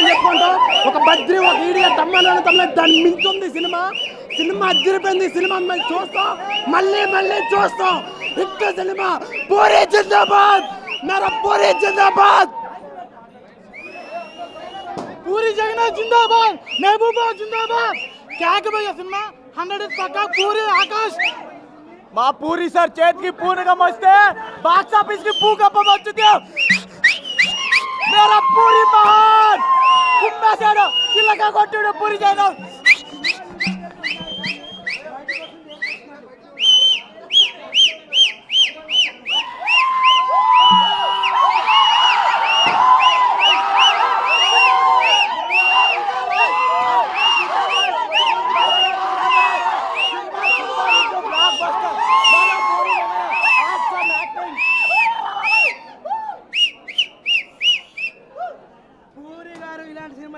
చెప్పుకుంటాం. ఒక బద్రి ఒక ఈడియా తమ్మలో దాన్ని మించుంది సినిమా. సినిమా అదిరిపోయింది. సినిమా చూస్తాం, మళ్ళీ మళ్ళీ చూస్తాం. Hit cinema. పూరి జిందాబాద్, मेरा पूरी जिंदाबाद, पूरी जगन्नाथ जिंदाबाद, महबूबा जिंदाबाद. क्या के भैया सिनेमा 100 पक्का. पूरी आकाश మా పూరి సార్ చేతికి పూనకం వస్తే బాక్స్ ఆఫీస్ కి భూకంపం వచ్చింది. మేరా పూరి మహాన్ కుమ్మేశాడు, చిల్లక కొట్టాడు పూరి జగన్నాథ్.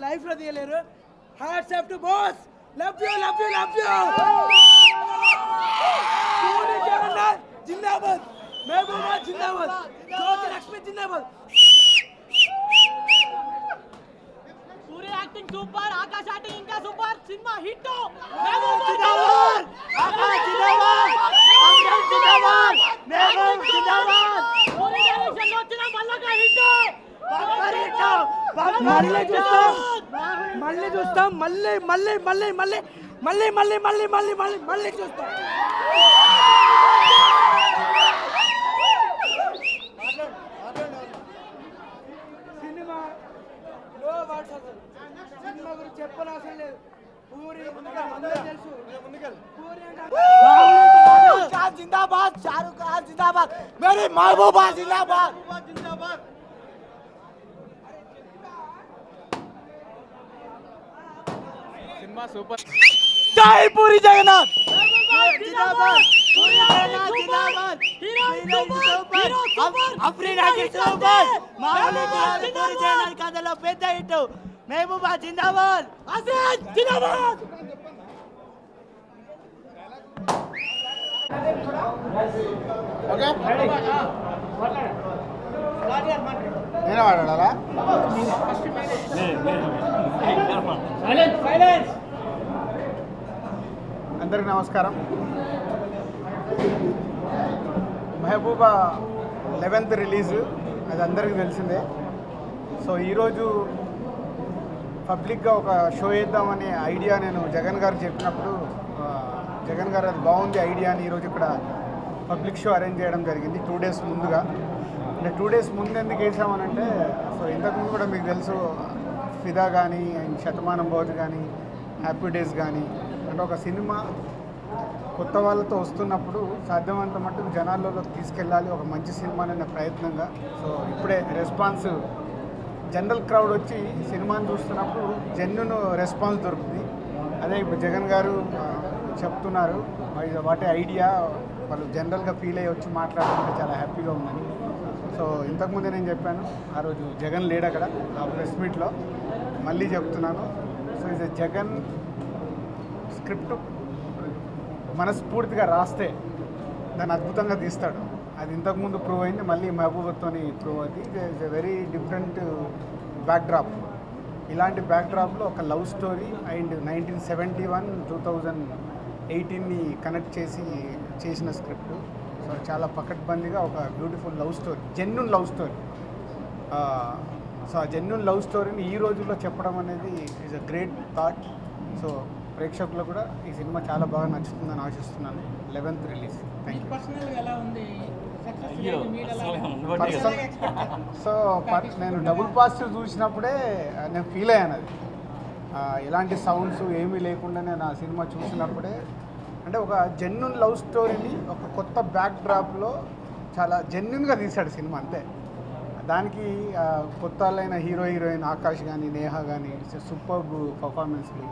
లైఫ్ లో తీయలేరు. Hats off to boss. Love you love you love you. Puri Jagannadh జిందాబాద్, మహబూబా జిందాబాద్, జ్యోతి లక్ష్మి జిందాబాద్. Puri acting super, Akash acting ఇంకా సూపర్. Cinema hit. మహబూబా జిందాబాద్, ఆకాష్ జిందాబాద్, అమ్రన్ జిందాబాద్, మహబూబా జిందాబాద్. పూరి డైరెక్షన్ వచ్చిన మల్లక హిట్. మళ్ళీ చూస్తాం, మళ్ళీ మళ్ళీ మళ్ళీ మళ్ళీ మళ్ళీ మళ్ళీ మళ్ళీ మళ్ళీ మళ్ళీ మళ్ళీ చూస్తాం. సినిమా లో వర్డ్స్ అసలు. సినిమా గురించి చెప్పనవసరం లేదు. పూరి తెలుసు. జిందాబాద్, షారుఖ్ ఖాన్ జిందాబాద్, మేరీ మహబూబా జిందాబాద్. Cinema super. జై పూరి జగన్నాథ్ జిందాబాద్, పూరి జగన్నాథ్ జిందాబాద్, hero super, Afreena super, Puri Jagannadh కథలో పెద్ద హిట్. మహబూబా జిందాబాద్, అసీజ్ జిందాబాద్. నేను మాట్లాడాలా? అందరికి నమస్కారం. మెహబూబా 11th రిలీజు, అది అందరికీ తెలిసిందే. సో ఈరోజు పబ్లిక్గా ఒక షో వేద్దామనే ఐడియా నేను జగన్ గారు చెప్పినప్పుడు, జగన్ గారు అది బాగుంది ఐడియా అని ఈరోజు ఇక్కడ పబ్లిక్ షో అరేంజ్ చేయడం జరిగింది 2 days ముందుగా. అంటే 2 days ముందు ఎందుకు వేసామనంటే, సో ఇంతకుముందు కూడా మీకు తెలుసు ఫిదా కానీ, శతమానం భవతి కానీ, హ్యాపీ డేస్ కానీ, అంటే ఒక సినిమా కొత్త వాళ్ళతో వస్తున్నప్పుడు సాధ్యమంత మట్టుకు జనాల్లోకి తీసుకెళ్ళాలి ఒక మంచి సినిమా అనే ప్రయత్నంగా. సో ఇప్పుడే రెస్పాన్స్, జనరల్ క్రౌడ్ వచ్చి సినిమాని చూస్తున్నప్పుడు జెన్యున్ రెస్పాన్స్ దొరుకుతుంది. అదే ఇప్పుడు జగన్ గారు చెప్తున్నారు వాటి ఐడియా, వాళ్ళు జనరల్గా ఫీల్ అయ్యి వచ్చి మాట్లాడుతుంటే చాలా హ్యాపీగా ఉందని. సో ఇంతకుముందే నేను చెప్పాను, ఆ రోజు జగన్ లేడు అక్కడ ఆ ప్రెస్ మీట్లో, మళ్ళీ చెప్తున్నాను. సో ఇది జగన్ స్క్రిప్ట్ మనస్ఫూర్తిగా రాస్తే దాన్ని అద్భుతంగా తీస్తాడు. అది ఇంతకుముందు ప్రూవ్ అయింది, మళ్ళీ మహబూబాతో ప్రూవ్ అయింది. It's a very different backdrop. ఇలాంటి బ్యాక్డ్రాప్లో ఒక లవ్ స్టోరీ అండ్ 1971 2018ని కనెక్ట్ చేసిన స్క్రిప్ట్. సో చాలా పకడ్బందీగా ఒక beautiful love story, genuine love story. So ఆ జెన్యూన్ లవ్ స్టోరీని ఈ రోజుల్లో చెప్పడం అనేది is a great thought. So ప్రేక్షకులకు కూడా ఈ సినిమా చాలా బాగా నచ్చుతుందని ఆశిస్తున్నాను. 11th release. Thank you. So నేను డబుల్ పాజిటివ్ చూసినప్పుడే నేను ఫీల్ అయ్యాను. అది ఎలాంటి సౌండ్స్ ఏమీ లేకుండానే నా సినిమా చూసినప్పుడే, అంటే ఒక జెన్యూన్ లవ్ స్టోరీని ఒక కొత్త బ్యాక్ డ్రాప్లో చాలా జెన్యూన్గా తీశాడు సినిమా. అంతే, దానికి కొత్త వాళ్ళైన హీరోయిన్ ఆకాష్ కానీ, నేహా కానీ సూపర్బ్ పర్ఫార్మెన్స్లు,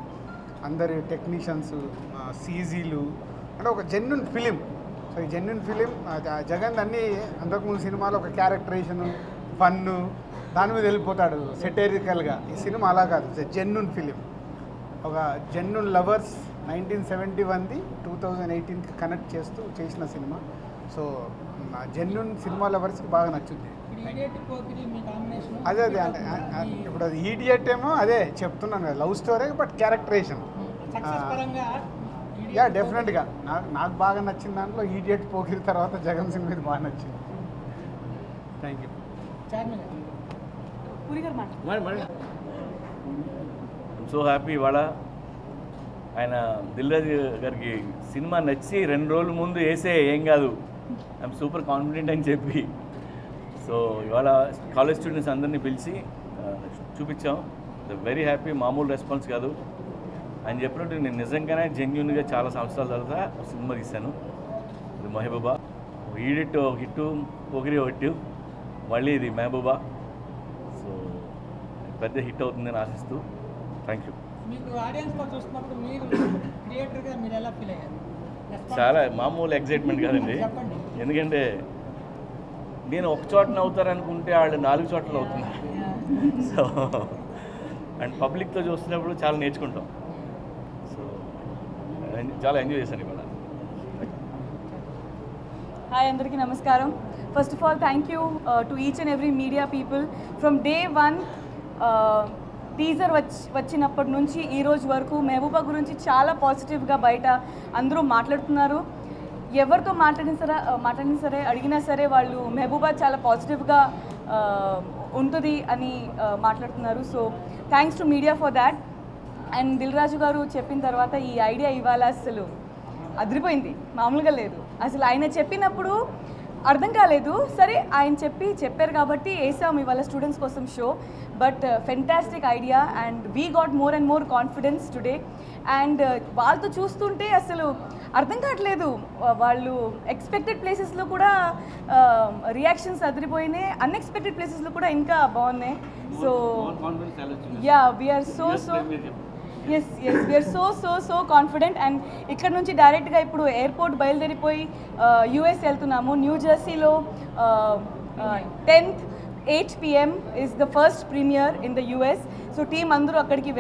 అందరి టెక్నీషియన్స్, సీజీలు, అంటే ఒక జెన్యూన్ ఫిలిం. సో ఈ జెన్యూన్ ఫిలిం జగన్ అన్నీ అంతకుముందు సినిమాలో ఒక క్యారెక్టరేషను, ఫన్ను, దాని మీద వెళ్ళిపోతాడు సెటైరికల్గా. ఈ సినిమా అలా కాదు, ఇట్స్ జెన్యూన్ ఫిలిం. ఒక జెన్యూన్ లవర్స్ 1971ది 2018కి కనెక్ట్ చేస్తూ చేసిన సినిమా. సో జెన్యున్ సినిమా లవర్స్కి బాగా నచ్చుద్ది. అదే ఇప్పుడు అది ఈడియట్ ఏమో అదే చెప్తున్నాను కదా, love story but characterization. Yeah డెఫినెట్గా నాకు బాగా నచ్చిన దాంట్లో ఈడియట్ పోకిరి తర్వాత జగన్ సినిమా ఇది బాగా నచ్చింది. Thank you. So happy. ఇవాళ ఆయన దిల్రాజు గారికి సినిమా నచ్చి 2 రోజుల ముందు వేసే ఏం కాదు, ఐఎమ్ సూపర్ కాన్ఫిడెంట్ అని చెప్పి, సో ఇవాళ కాలేజ్ స్టూడెంట్స్ అందరినీ పిలిచి చూపించాం. Very happy. మామూలు రెస్పాన్స్ కాదు. ఆయన చెప్పినట్టు నేను నిజంగానే జెన్యున్గా చాలా సంవత్సరాల తర్వాత సినిమా తీశాను. ఇది మెహబూబా. ఈడిట్ ఒక హిట్టు, పొగిరి ఒక హిట్టు, మళ్ళీ ఇది మెహబూబా. సో పెద్ద హిట్ అవుతుందని ఆశిస్తూ థ్యాంక్ యూ. చాలా మామూలు ఎగ్జైట్మెంట్ కాదండి, ఎందుకంటే నేను ఒక చోట నవ్వుతారనుకుంటే వాళ్ళు 4 చోట్ల అవుతున్నారు. సో అండ్ పబ్లిక్తో చూస్తున్నప్పుడు చాలా నేర్చుకుంటాం. సో చాలా ఎంజాయ్ చేశాను ఇవాళ. హాయ్ అందరికీ నమస్కారం. First of all thank you to each and every media people. From day 1 teaser వచ్చినప్పటి నుంచి ఈ రోజు వరకు మెహబూబా గురించి చాలా పాజిటివ్గా బయట అందరూ మాట్లాడుతున్నారు. ఎవరితో మాట్లాడినా సరే అడిగినా సరే వాళ్ళు మెహబూబా చాలా పాజిటివ్గా ఉంటుంది అని మాట్లాడుతున్నారు. So thanks to media for that. And Dil Raju గారు చెప్పిన తర్వాత ఈ ఐడియా ఇవాళ అసలు అదిరిపోయింది, మామూలుగా లేదు. అసలు ఆయన చెప్పినప్పుడు అర్థం కాలేదు, సరే ఆయన చెప్పారు కాబట్టి వేసాము ఇవాళ స్టూడెంట్స్ కోసం show. But fantastic idea and we got more and more confidence today. And వాళ్ళతో చూస్తుంటే అసలు అర్థం కావట్లేదు, వాళ్ళు ఎక్స్పెక్టెడ్ ప్లేసెస్లో కూడా రియాక్షన్స్ అదిరిపోయినాయి, అన్ఎక్స్పెక్టెడ్ ప్లేసెస్లో కూడా ఇంకా బాగున్నాయి. So yeah we are so yes we are so confident. And ఇక్కడ నుంచి డైరెక్ట్గా ఇప్పుడు ఎయిర్పోర్ట్ బయలుదేరిపోయి యూఎస్ వెళ్తున్నాము. న్యూ జెర్సీలో 10th 8 PM is the first premiere in the US. So team అందరూ అక్కడికి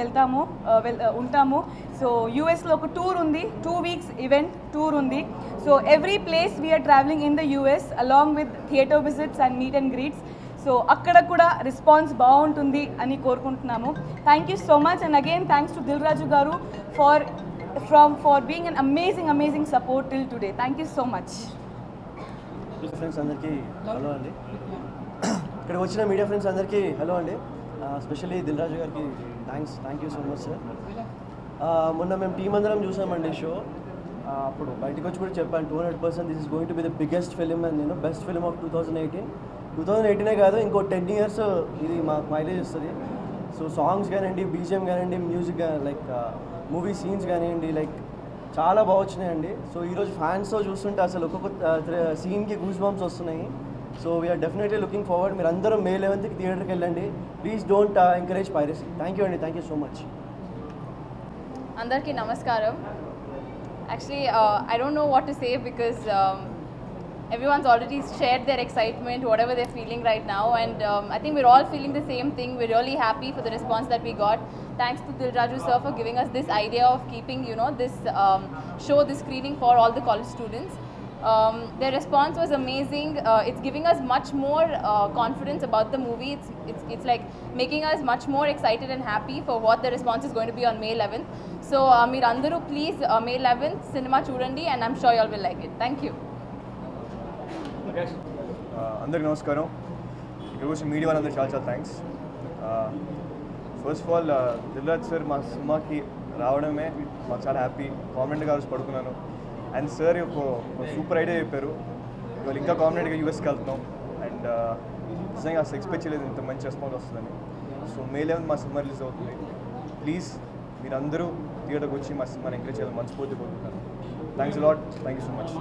ఉంటాము. సో యూఎస్లో ఒక టూర్ ఉంది, 2 weeks ఈవెంట్ టూర్ ఉంది. So every place we're travelling in the US along with theatre visits and meet and greets. So అక్కడ కూడా response బాగుంటుంది అని కోరుకుంటున్నాము. Thank you so much. And again thanks to Dil Raju గారు for being an amazing support till today. Thank you so much. Friends అందరికీ hello అండి, ఇక్కడ వచ్చిన మీడియా ఫ్రెండ్స్ అందరికీ హలో అండి. స్పెషల్లీ దిల్రాజు గారికి thank you so much sir. మొన్న మేము టీం అందరం చూసామండి షో. అప్పుడు బయటకు వచ్చి కూడా చెప్పాను 200% this is going to be the biggest film and నేను బెస్ట్ ఫిలిం ఆఫ్ 2018 కాదు, ఇంకో 10 years ఇది మాకు మైలేజ్ ఇస్తుంది. సో సాంగ్స్ కానివ్వండి, బీజిఎం కానివ్వండి, మ్యూజిక్ లైక్ మూవీ సీన్స్ కానివ్వండి, లైక్ చాలా బాగా వచ్చినాయండి. సో ఈరోజు ఫ్యాన్స్తో చూస్తుంటే అసలు ఒక్కొక్క సీన్కి గూస్ బంప్స్ వస్తున్నాయి. So we are definitely looking forward. మీరు అందరూ May 11th థియేటర్కి వెళ్ళండి. Please don't encourage piracy. Thank you అండి, థ్యాంక్ యూ సో మచ్. అందరికీ నమస్కారం. Actually, I don't know what to say because everyone's already shared their excitement, whatever they're feeling right now, and I think we're all feeling the same thing. We're really happy for the response that we got. Thanks to Dilraju sir for giving us this idea of keeping, this show, this screening for all the college students. Their response was amazing. It's giving us much more confidence about the movie. It's like making us much more excited and happy for what the response is going to be on May 11th. So meer andaru please May 11th cinema chudandi and I'm sure you all will like it. Thank you. అందరికి నమస్కారం. ఇక్కడ వచ్చి media వాళ్ళందరూ చాలా thanks. First of all Dilraj sir మా సినిమాకి రావడమే మాకు చాలా హ్యాపీ. కాన్ఫిడెంట్గా రోజు పడుకున్నాను. అండ్ సార్ ఒక సూపర్ ఐడియా చెప్పారు. ఇవాళ ఇంకా కాన్ఫిడెంట్గా యూఎస్కి వెళ్తున్నాం. అండ్ నిజంగా అసలు ఎక్స్పెక్ట్ చేయలేదు ఇంత మంచి రెస్పాన్స్ వస్తుందని. సో May 11th మా సినిమా రిలీజ్ అవుతుంది. ప్లీజ్ మీరందరూ థియేటర్కి వచ్చి మా సినిమాని ఎంకరేజ్ చేయాలని మనస్ఫూర్తి కోరుకుంటున్నాను. Thanks lot. Thank you so much.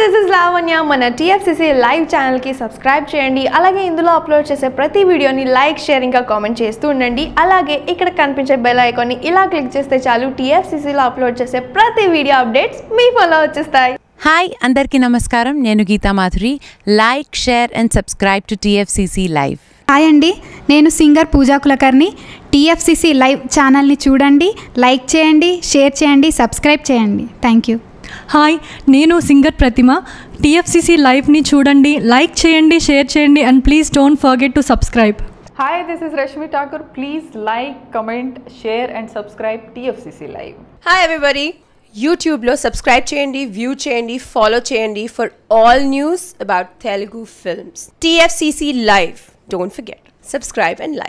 This is Lavanya. మన TFCC లైవ్ ఛానల్కి సబ్స్క్రైబ్ చేయండి. అలాగే ఇందులో అప్లోడ్ చేసే ప్రతి వీడియోని లైక్, షేర్ ఇంకా కామెంట్ చేస్తూ ఉండండి. అలాగే ఇక్కడ కనిపించే బెల్ ఐకాన్ని ఇలా క్లిక్ చేస్తే చాలు TFCCలో అప్లోడ్ చేసే ప్రతి వీడియో అప్డేట్స్ మీ ఫోన్లో వచ్చేస్తాయి. హాయ్ అందరికీ నమస్కారం. నేను Geetha Madhuri. Like, share and subscribe to TFCC live. Hi అండి, నేను singer Pooja Kulkarni. TFCC live ఛానల్ని చూడండి, లైక్ చేయండి, షేర్ చేయండి, సబ్స్క్రైబ్ చేయండి. Thank you. హాయ్, నేను సింగర్ ప్రతిమ. టీఎఫ్సిసి లైవ్ని చూడండి, లైక్ చేయండి, షేర్ చేయండి and please don't forget to subscribe. Hi, this is Rashmi Thakur. Please like, comment, share and subscribe TFCC Live. Hi everybody. యూట్యూబ్లో subscribe చేయండి, view చేయండి, follow చేయండి for all news about Telugu films. TFCC Live. Don't forget. Subscribe and like.